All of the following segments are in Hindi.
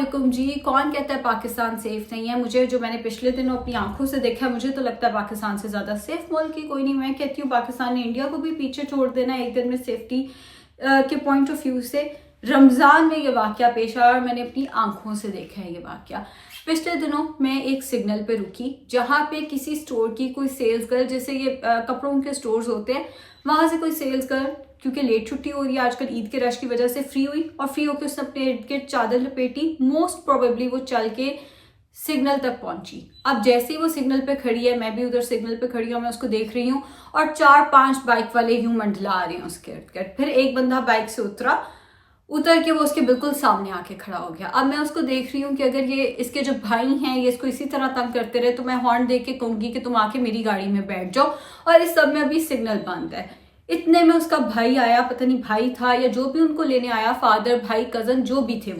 अस्सलाम जी। कौन कहता है पाकिस्तान सेफ नहीं है? मुझे जो मैंने पिछले दिनों अपनी आंखों से देखा है, मुझे तो लगता है पाकिस्तान से ज़्यादा सेफ मुल्क ही कोई नहीं। मैं कहती हूँ पाकिस्तान ने इंडिया को भी पीछे छोड़ देना है एक दिन में सेफ्टी के पॉइंट ऑफ व्यू से। रमज़ान में ये वाक़या पेश आया और मैंने अपनी आंखों से देखा है ये वाक़या। पिछले दिनों मैं एक सिग्नल पे रुकी जहाँ पे किसी स्टोर की कोई सेल्स गर्ल, जैसे ये कपड़ों के स्टोर्स होते हैं, वहाँ से कोई सेल्स गर्ल क्योंकि लेट छुट्टी हो रही है आजकल ईद के रश की वजह से, फ्री हुई और फ्री होकर उसने अपने इर्द गिर्द चादर लपेटी। मोस्ट प्रोबेबली वो चल के सिग्नल तक पहुंची। अब जैसे ही वो सिग्नल पे खड़ी है, मैं भी उधर सिग्नल पे खड़ी हूँ, मैं उसको देख रही हूँ और 4-5 बाइक वाले यूं मंडला आ रहे हैं उसके इर्द गिर्द। फिर एक बंदा बाइक से उतर के वो उसके बिल्कुल सामने आके खड़ा हो गया। अब मैं उसको देख रही हूँ कि अगर ये इसके जो भाई हैं ये इसको इसी तरह तंग करते रहे तो मैं हॉर्न दे के कहूंगी कि तुम आके मेरी गाड़ी में बैठ जाओ, और इस सब में अभी सिग्नल बंद है। इतने में उसका भाई आया, पता नहीं भाई था या जो भी उनको लेने आया, फादर, भाई, कजन, जो भी थे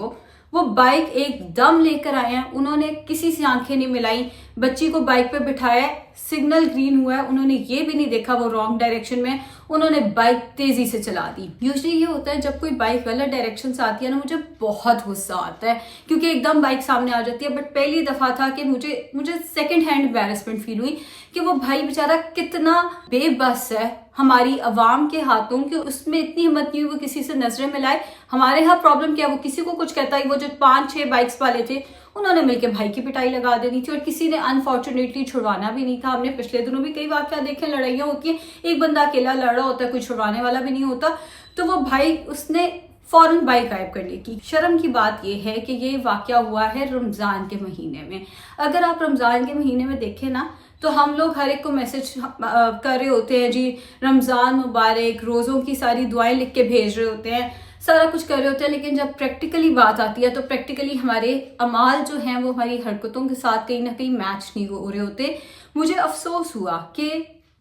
वो बाइक एकदम लेकर आए हैं। उन्होंने किसी से आंखें नहीं मिलाई, बच्ची को बाइक पे बिठाया, सिग्नल ग्रीन हुआ है, उन्होंने ये भी नहीं देखा वो रॉन्ग डायरेक्शन में, उन्होंने बाइक तेजी से चला दी। यूजुअली ये होता है जब कोई बाइक गलत डायरेक्शन से आती है ना, मुझे बहुत गुस्सा आता है क्योंकि एकदम बाइक सामने आ जाती है। बट पहली दफा था कि मुझे सेकंड हैंड एम्बैरेसमेंट फील हुई कि वो भाई बेचारा कितना बेबस है हमारी अवाम के हाथों, कि उसमें इतनी हिम्मत नहीं हुई वो किसी से नजरें मिलाए। हमारे यहाँ प्रॉब्लम क्या है, वो किसी को कुछ कहता है। वो जो 5-6 बाइक्स वाले थे उन्होंने मिलकर भाई की पिटाई लगा देनी थी और किसी ने अनफॉर्चुनेटली छुड़वाना भी नहीं था। हमने पिछले दिनों भी कई वाकया देखे, लड़ाइयाँ होती हैं, एक बंदा अकेला लड़ रहा होता है, कोई छुड़वाने वाला भी नहीं होता। तो वो भाई उसने फौरन बाइक गायब कर ली की। शर्म की बात यह है कि ये वाकया हुआ है रमजान के महीने में। अगर आप रमजान के महीने में देखें ना तो हम लोग हर एक को मैसेज कर रहे होते हैं, जी रमजान मुबारक, रोज़ों की सारी दुआएं लिख के भेज रहे होते हैं, सारा कुछ कर रहे होते हैं। लेकिन जब प्रैक्टिकली बात आती है तो प्रैक्टिकली हमारे अमाल जो हैं वो हमारी हरकतों के साथ कहीं ना कहीं मैच नहीं हो रहे होते। मुझे अफसोस हुआ कि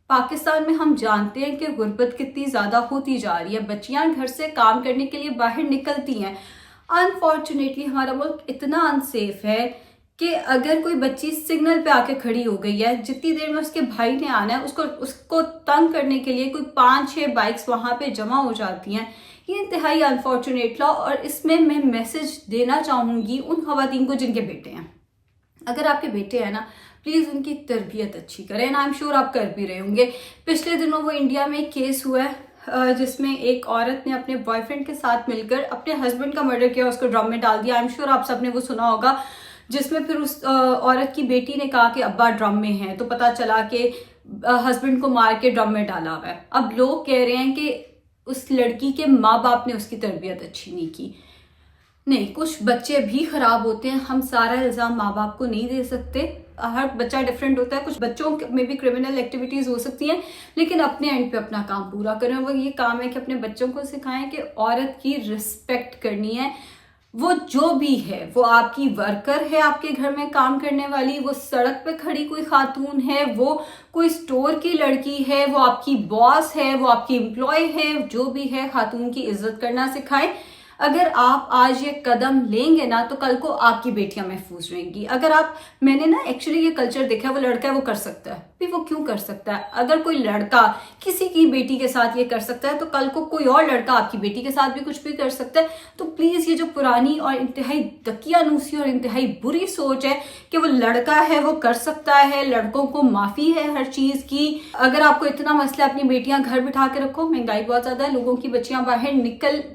पाकिस्तान में हम जानते हैं कि गुर्बत कितनी ज़्यादा होती जा रही है। बच्चियां घर से काम करने के लिए बाहर निकलती हैं। अनफॉर्चुनेटली हमारा मुल्क इतना अनसेफ है कि अगर कोई बच्ची सिग्नल पे आके खड़ी हो गई है, जितनी देर में उसके भाई ने आना है, उसको तंग करने के लिए कोई 5-6 बाइक्स वहां पे जमा हो जाती हैं। ये इंतहाई अनफॉर्चुनेट लॉ। और इसमें मैं मैसेज देना चाहूंगी उन खवातीन को जिनके बेटे हैं। अगर आपके बेटे हैं ना, प्लीज उनकी तरबियत अच्छी करें। आई एम श्योर आप कर भी रहे होंगे। पिछले दिनों वो इंडिया में एक केस हुआ है जिसमें एक औरत ने अपने बॉयफ्रेंड के साथ मिलकर अपने हस्बैंड का मर्डर किया, उसको ड्रम में डाल दिया। आई एम श्योर आप सबने वो सुना होगा, जिसमें फिर उस औरत की बेटी ने कहा कि अब्बा ड्रम में है, तो पता चला कि हस्बैंड को मार के ड्रम में डाला हुआ है। अब लोग कह रहे हैं कि उस लड़की के माँ बाप ने उसकी तरबियत अच्छी नहीं की। नहीं, कुछ बच्चे भी खराब होते हैं, हम सारा इल्जाम माँ बाप को नहीं दे सकते। हर बच्चा डिफरेंट होता है, कुछ बच्चों में भी क्रिमिनल एक्टिविटीज हो सकती हैं, लेकिन अपने एंड पे अपना काम पूरा करें। वो ये काम है कि अपने बच्चों को सिखाएं कि औरत की रिस्पेक्ट करनी है। वो जो भी है, वो आपकी वर्कर है, आपके घर में काम करने वाली, वो सड़क पे खड़ी कोई खातून है, वो कोई स्टोर की लड़की है, वो आपकी बॉस है, वो आपकी एम्प्लॉय है, जो भी है, खातून की इज्जत करना सिखाएं। अगर आप आज ये कदम लेंगे ना तो कल को आपकी बेटियां महफूज रहेंगी। अगर मैंने ना एक्चुअली ये कल्चर देखा है, वो लड़का है वो कर सकता है, भी वो क्यों कर सकता है? अगर कोई लड़का किसी की बेटी के साथ ये कर सकता है तो कल को कोई और लड़का आपकी बेटी के साथ भी कुछ भी कर सकता है। तो प्लीज ये जो पुरानी और इंतहाई दकियानूसी और इंतहाई बुरी सोच है कि वो लड़का है वो कर सकता है, लड़कों को माफी है हर चीज की। अगर आपको इतना मसला है, अपनी बेटियां घर बिठा के रखो। महंगाई बहुत ज्यादा है, लोगों की बच्चियां बाहर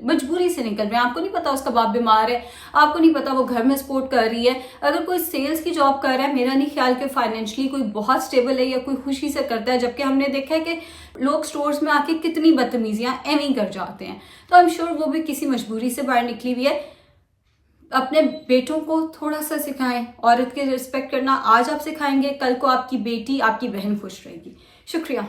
मजबूरी से निकल, आपको नहीं पता उसका बाप बीमार है, आपको नहीं पता वो घर में सपोर्ट कर रही है। अगर कोई सेल्स की जॉब कर रहा है, मेरा नहीं ख्याल कि फाइनेंशियली कोई बहुत स्टेबल है या कोई खुशी से करता है, जबकि हमने देखा है कि लोग स्टोर्स में आके कितनी बदतमीजियां एवं कर जाते हैं। तो आई एम श्योर वो भी किसी मजबूरी से बाहर निकली हुई है। अपने बेटों को थोड़ा सा सिखाएं औरत के रिस्पेक्ट करना। आज आप सिखाएंगे, कल को आपकी बेटी, आपकी बहन खुश रहेगी। शुक्रिया।